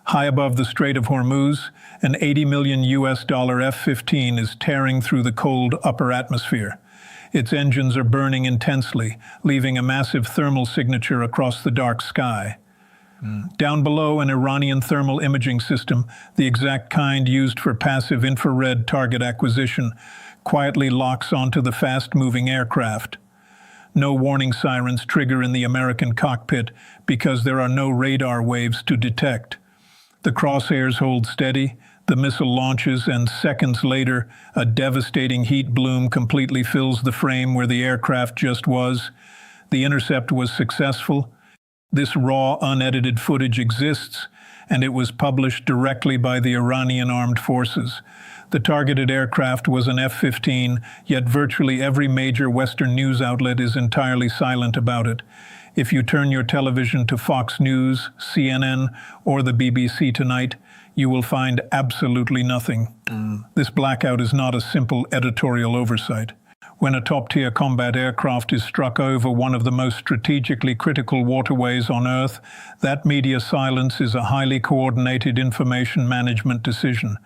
High above the Strait of Hormuz, an $80 million F-15 is tearing through the cold upper atmosphere. Its engines are burning intensely, leaving a massive thermal signature across the dark sky. Down below, an Iranian thermal imaging system, the exact kind used for passive infrared target acquisition, quietly locks onto the fast-moving aircraft. No warning sirens trigger in the American cockpit because there are no radar waves to detect. The crosshairs hold steady, the missile launches, and seconds later, a devastating heat bloom completely fills the frame where the aircraft just was. The intercept was successful. This raw, unedited footage exists, and it was published directly by the Iranian armed forces. The targeted aircraft was an F-15, yet virtually every major Western news outlet is entirely silent about it. If you turn your television to Fox News, CNN, or the BBC tonight, you will find absolutely nothing. This blackout is not a simple editorial oversight. When a top-tier combat aircraft is struck over one of the most strategically critical waterways on Earth, that media silence is a highly coordinated information management decision.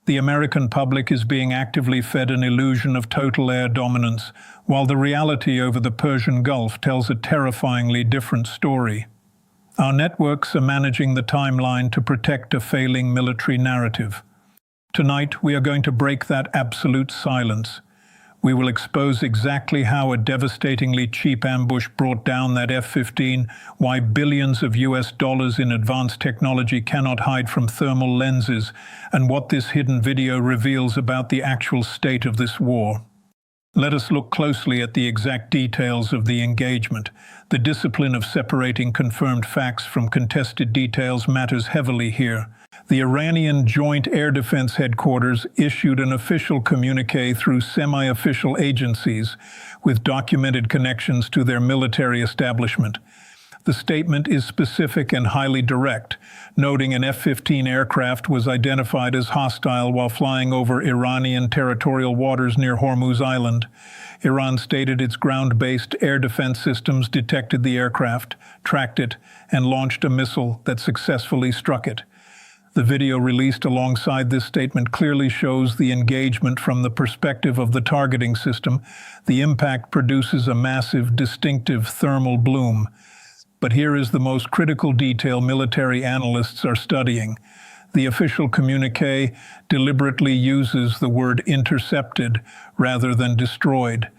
The American public is being actively fed an illusion of total air dominance, while the reality over the Persian Gulf tells a terrifyingly different story. Our networks are managing the timeline to protect a failing military narrative. Tonight, we are going to break that absolute silence. We will expose exactly how a devastatingly cheap ambush brought down that F-15, why billions of US dollars in advanced technology cannot hide from thermal lenses, and what this hidden video reveals about the actual state of this war. Let us look closely at the exact details of the engagement. The discipline of separating confirmed facts from contested details matters heavily here. The Iranian Joint Air Defense Headquarters issued an official communiqué through semi-official agencies with documented connections to their military establishment. The statement is specific and highly direct, noting an F-15 aircraft was identified as hostile while flying over Iranian territorial waters near Hormuz Island. Iran stated its ground-based air defense systems detected the aircraft, tracked it, and launched a missile that successfully struck it. The video released alongside this statement clearly shows the engagement from the perspective of the targeting system. The impact produces a massive, distinctive thermal bloom. But here is the most critical detail military analysts are studying. The official communiqué deliberately uses the word intercepted rather than destroyed.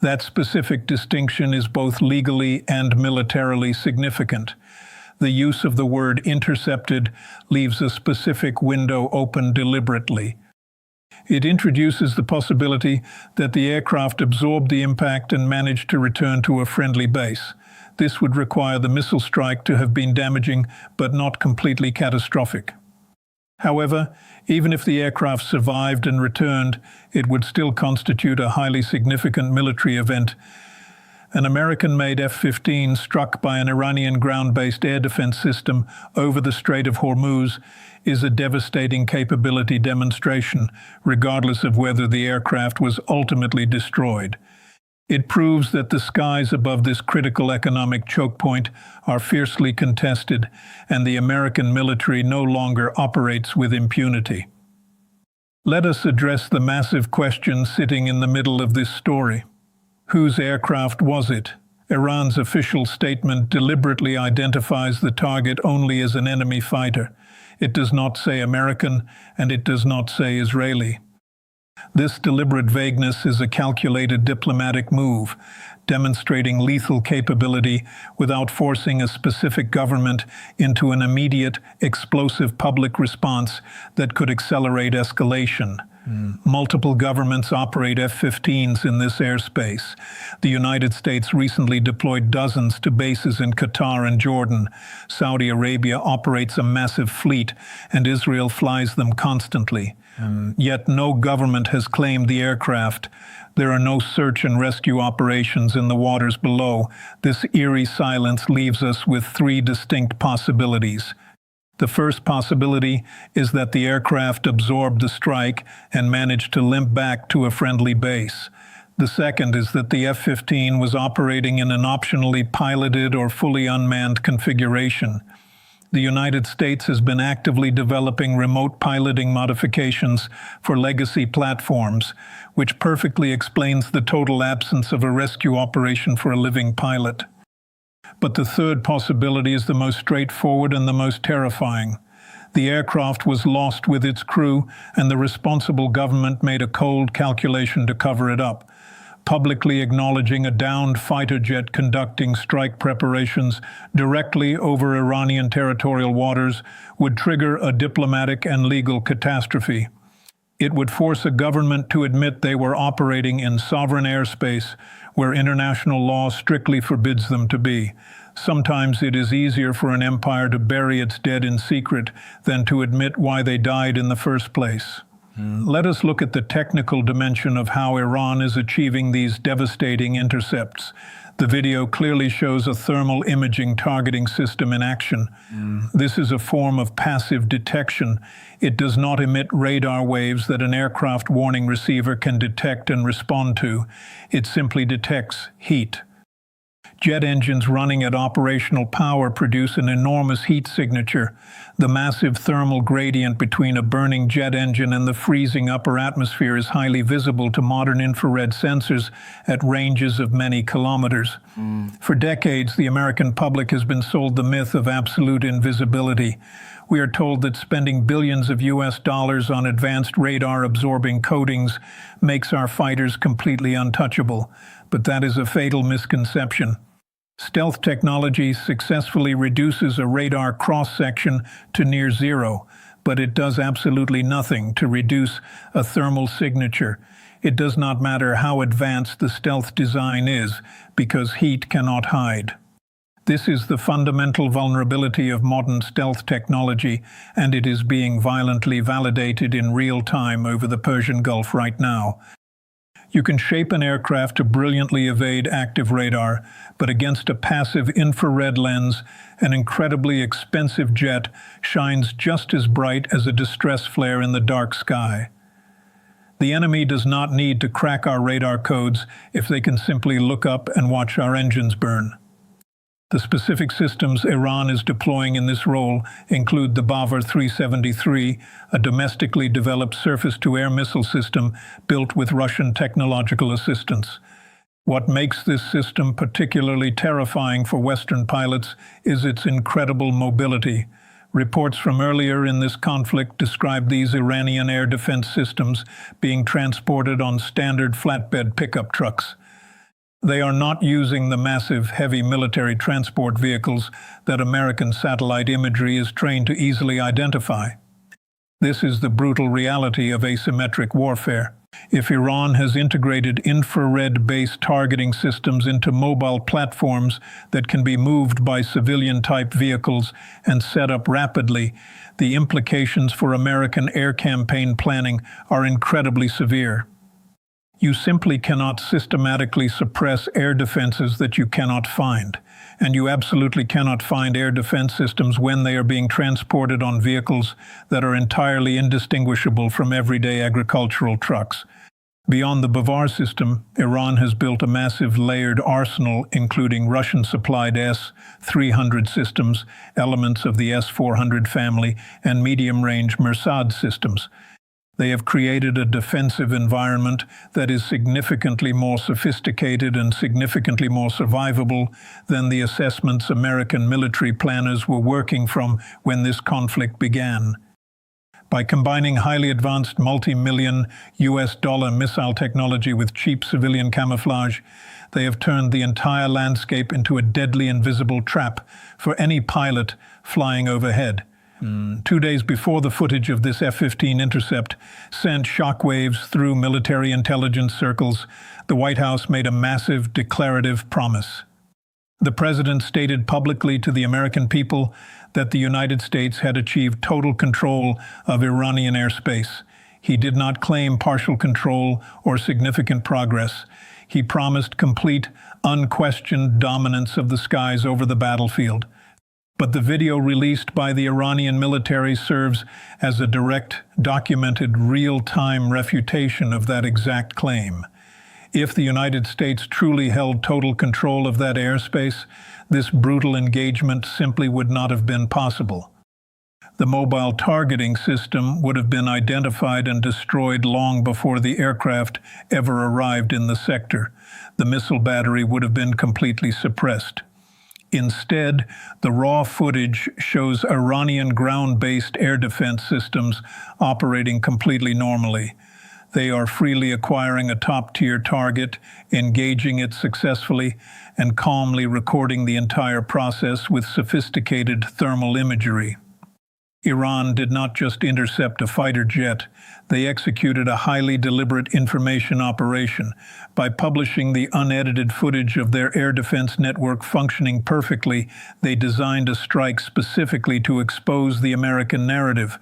That specific distinction is both legally and militarily significant. The use of the word intercepted leaves a specific window open deliberately. It introduces the possibility that the aircraft absorbed the impact and managed to return to a friendly base. This would require the missile strike to have been damaging but not completely catastrophic. However, even if the aircraft survived and returned, it would still constitute a highly significant military event. An American-made F-15 struck by an Iranian ground-based air defense system over the Strait of Hormuz is a devastating capability demonstration, regardless of whether the aircraft was ultimately destroyed. It proves that the skies above this critical economic choke point are fiercely contested, and the American military no longer operates with impunity. Let us address the massive question sitting in the middle of this story. Whose aircraft was it? Iran's official statement deliberately identifies the target only as an enemy fighter. It does not say American, and it does not say Israeli. This deliberate vagueness is a calculated diplomatic move, demonstrating lethal capability without forcing a specific government into an immediate, explosive public response that could accelerate escalation. Multiple governments operate F-15s in this airspace. The United States recently deployed dozens to bases in Qatar and Jordan. Saudi Arabia operates a massive fleet, and Israel flies them constantly. Yet no government has claimed the aircraft. There are no search and rescue operations in the waters below. This eerie silence leaves us with three distinct possibilities. The first possibility is that the aircraft absorbed the strike and managed to limp back to a friendly base. The second is that the F-15 was operating in an optionally piloted or fully unmanned configuration. The United States has been actively developing remote piloting modifications for legacy platforms, which perfectly explains the total absence of a rescue operation for a living pilot. But the third possibility is the most straightforward and the most terrifying. The aircraft was lost with its crew, and the responsible government made a cold calculation to cover it up, publicly acknowledging a downed fighter jet conducting strike preparations directly over Iranian territorial waters would trigger a diplomatic and legal catastrophe. It would force a government to admit they were operating in sovereign airspace where international law strictly forbids them to be. Sometimes it is easier for an empire to bury its dead in secret than to admit why they died in the first place. Let us look at the technical dimension of how Iran is achieving these devastating intercepts. The video clearly shows a thermal imaging targeting system in action. This is a form of passive detection. It does not emit radar waves that an aircraft warning receiver can detect and respond to. It simply detects heat. Jet engines running at operational power produce an enormous heat signature. The massive thermal gradient between a burning jet engine and the freezing upper atmosphere is highly visible to modern infrared sensors at ranges of many kilometers. For decades, the American public has been sold the myth of absolute invisibility. We are told that spending billions of US dollars on advanced radar-absorbing coatings makes our fighters completely untouchable, but that is a fatal misconception. Stealth technology successfully reduces a radar cross-section to near zero, but it does absolutely nothing to reduce a thermal signature. It does not matter how advanced the stealth design is, because heat cannot hide. This is the fundamental vulnerability of modern stealth technology, and it is being violently validated in real time over the Persian Gulf right now. You can shape an aircraft to brilliantly evade active radar, but against a passive infrared lens, an incredibly expensive jet shines just as bright as a distress flare in the dark sky. The enemy does not need to crack our radar codes if they can simply look up and watch our engines burn. The specific systems Iran is deploying in this role include the Bavar 373, a domestically developed surface-to-air missile system built with Russian technological assistance. What makes this system particularly terrifying for Western pilots is its incredible mobility. Reports from earlier in this conflict describe these Iranian air defense systems being transported on standard flatbed pickup trucks. They are not using the massive, heavy military transport vehicles that American satellite imagery is trained to easily identify. This is the brutal reality of asymmetric warfare. If Iran has integrated infrared-based targeting systems into mobile platforms that can be moved by civilian-type vehicles and set up rapidly, the implications for American air campaign planning are incredibly severe. You simply cannot systematically suppress air defenses that you cannot find, and you absolutely cannot find air defense systems when they are being transported on vehicles that are entirely indistinguishable from everyday agricultural trucks. Beyond the Bavar system, Iran has built a massive layered arsenal including Russian-supplied S-300 systems, elements of the S-400 family, and medium-range Mirsad systems. They have created a defensive environment that is significantly more sophisticated and significantly more survivable than the assessments American military planners were working from when this conflict began. By combining highly advanced multi-million US dollar missile technology with cheap civilian camouflage, they have turned the entire landscape into a deadly invisible trap for any pilot flying overhead. 2 days before the footage of this F-15 intercept sent shockwaves through military intelligence circles, the White House made a massive declarative promise. The president stated publicly to the American people that the United States had achieved total control of Iranian airspace. He did not claim partial control or significant progress. He promised complete, unquestioned dominance of the skies over the battlefield. But the video released by the Iranian military serves as a direct, documented, real-time refutation of that exact claim. If the United States truly held total control of that airspace, this brutal engagement simply would not have been possible. The mobile targeting system would have been identified and destroyed long before the aircraft ever arrived in the sector. The missile battery would have been completely suppressed. Instead, the raw footage shows Iranian ground-based air defense systems operating completely normally. They are freely acquiring a top-tier target, engaging it successfully, and calmly recording the entire process with sophisticated thermal imagery. Iran did not just intercept a fighter jet, they executed a highly deliberate information operation. By publishing the unedited footage of their air defense network functioning perfectly, they designed a strike specifically to expose the American narrative.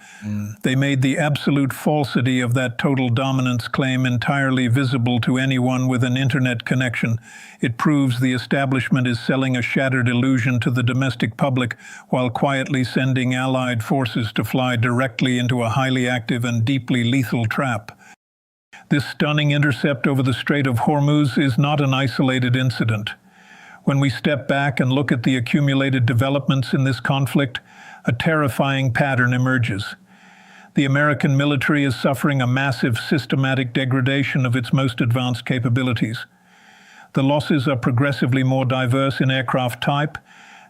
They made the absolute falsity of that total dominance claim entirely visible to anyone with an internet connection. It proves the establishment is selling a shattered illusion to the domestic public while quietly sending allied forces to fly directly into a highly active and deeply lethal trap. This stunning intercept over the Strait of Hormuz is not an isolated incident. When we step back and look at the accumulated developments in this conflict, a terrifying pattern emerges. The American military is suffering a massive systematic degradation of its most advanced capabilities. The losses are progressively more diverse in aircraft type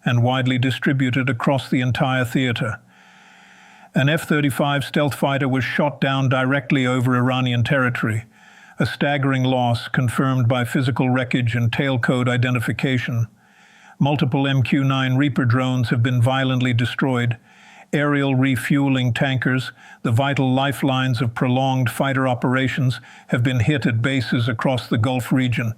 and widely distributed across the entire theater. An F-35 stealth fighter was shot down directly over Iranian territory, a staggering loss confirmed by physical wreckage and tailcode identification. Multiple MQ-9 Reaper drones have been violently destroyed. Aerial refueling tankers, the vital lifelines of prolonged fighter operations, have been hit at bases across the Gulf region.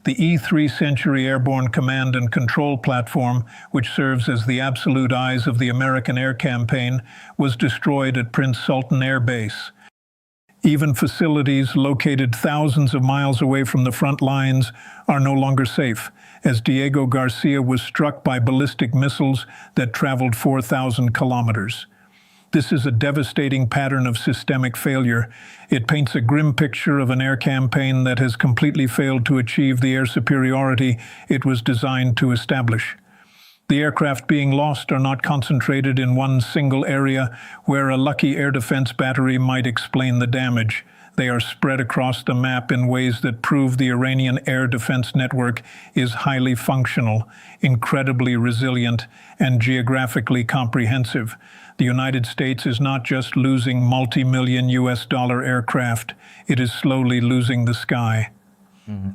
The E-3 Century Airborne Command and Control Platform, which serves as the absolute eyes of the American air campaign, was destroyed at Prince Sultan Air Base. Even facilities located thousands of miles away from the front lines are no longer safe, as Diego Garcia was struck by ballistic missiles that traveled 4,000 kilometers. This is a devastating pattern of systemic failure. It paints a grim picture of an air campaign that has completely failed to achieve the air superiority it was designed to establish. The aircraft being lost are not concentrated in one single area where a lucky air defense battery might explain the damage. They are spread across the map in ways that prove the Iranian air defense network is highly functional, incredibly resilient, and geographically comprehensive. The United States is not just losing multi-million US dollar aircraft, it is slowly losing the sky.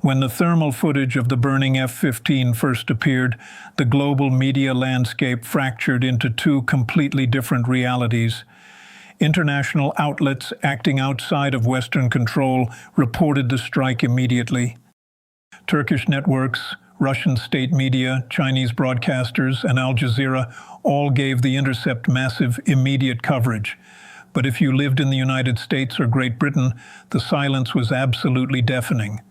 When the thermal footage of the burning F-15 first appeared, the global media landscape fractured into two completely different realities. International outlets acting outside of Western control reported the strike immediately. Turkish networks, Russian state media, Chinese broadcasters, and Al Jazeera all gave the intercept massive, immediate coverage. But if you lived in the United States or Great Britain, the silence was absolutely deafening.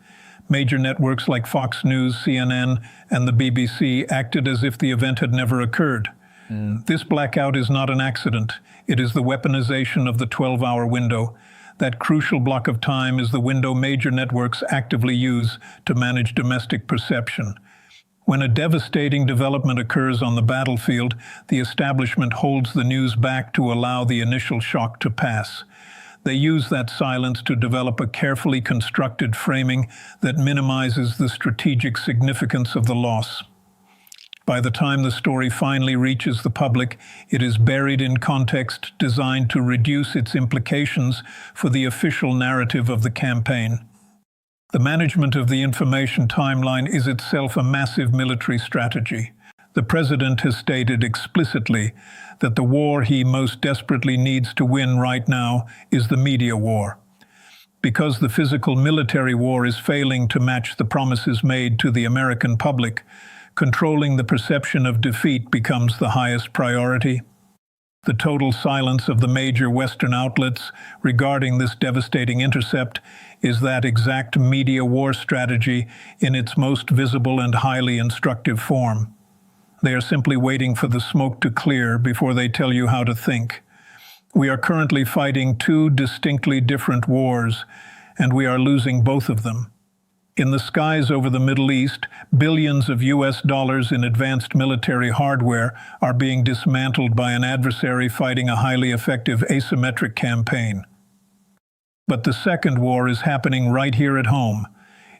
Major networks like Fox News, CNN, and the BBC acted as if the event had never occurred. This blackout is not an accident. It is the weaponization of the 12-hour window. That crucial block of time is the window major networks actively use to manage domestic perception. When a devastating development occurs on the battlefield, the establishment holds the news back to allow the initial shock to pass. They use that silence to develop a carefully constructed framing that minimizes the strategic significance of the loss. By the time the story finally reaches the public, it is buried in context designed to reduce its implications for the official narrative of the campaign. The management of the information timeline is itself a massive military strategy. The president has stated explicitly that the war he most desperately needs to win right now is the media war. Because the physical military war is failing to match the promises made to the American public, controlling the perception of defeat becomes the highest priority. The total silence of the major Western outlets regarding this devastating intercept is that exact media war strategy in its most visible and highly instructive form. They are simply waiting for the smoke to clear before they tell you how to think. We are currently fighting two distinctly different wars, and we are losing both of them. In the skies over the Middle East, billions of US dollars in advanced military hardware are being dismantled by an adversary fighting a highly effective asymmetric campaign. But the second war is happening right here at home.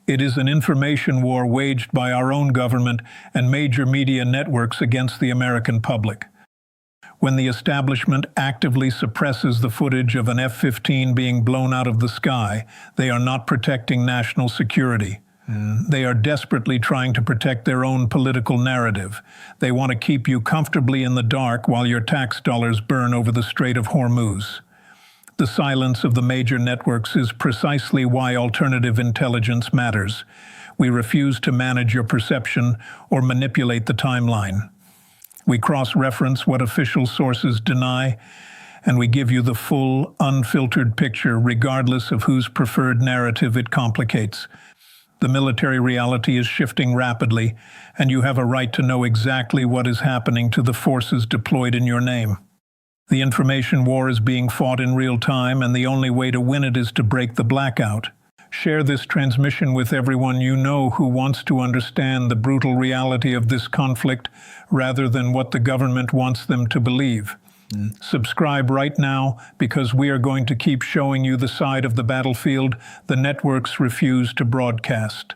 It is an information war waged by our own government and major media networks against the American public. When the establishment actively suppresses the footage of an F-15 being blown out of the sky, they are not protecting national security. They are desperately trying to protect their own political narrative. They want to keep you comfortably in the dark while your tax dollars burn over the Strait of Hormuz. The silence of the major networks is precisely why alternative intelligence matters. We refuse to manage your perception or manipulate the timeline. We cross-reference what official sources deny, and we give you the full, unfiltered picture regardless of whose preferred narrative it complicates. The military reality is shifting rapidly, and you have a right to know exactly what is happening to the forces deployed in your name. The information war is being fought in real time, and the only way to win it is to break the blackout. Share this transmission with everyone you know who wants to understand the brutal reality of this conflict rather than what the government wants them to believe. Subscribe right now, because we are going to keep showing you the side of the battlefield the networks refuse to broadcast.